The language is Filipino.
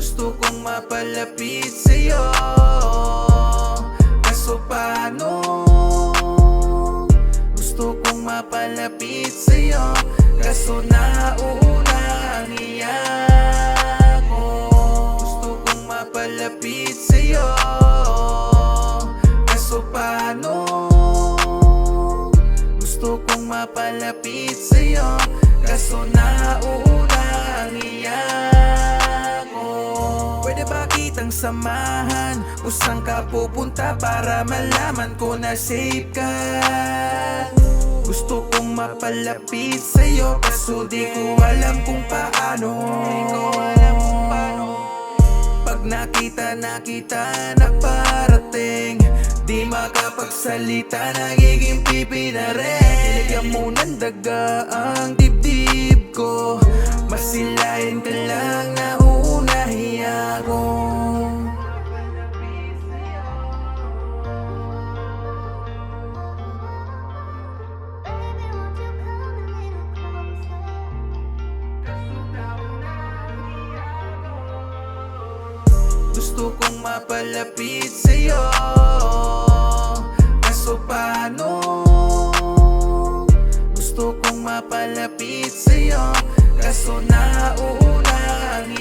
Gusto kong mapalapit sa'yo, kaso paano? Gusto kong mapalapit sa'yo, kaso nauuna ang iyak mo. Gusto kong mapalapit sa'yo, kaso paano? Gusto kong mapalapit sa'yo, kaso nauuna ang iyak mo. Pwede ba kitang samahan kung saan ka pupunta para malaman ko na safe ka? Gusto kong mapalapit sa'yo, kaso di ko alam kung paano. Pag nakita na kita na parating, di makapagsalita, nagiging pipi na rin. Nilagyan mo ng daga ang dibdib ko, masilayan ka lang na uunahiya ko. Gusto kong mapalapit sa'yo, kaso paano? Gusto kong mapalapit sa'yo, kaso nauuna ang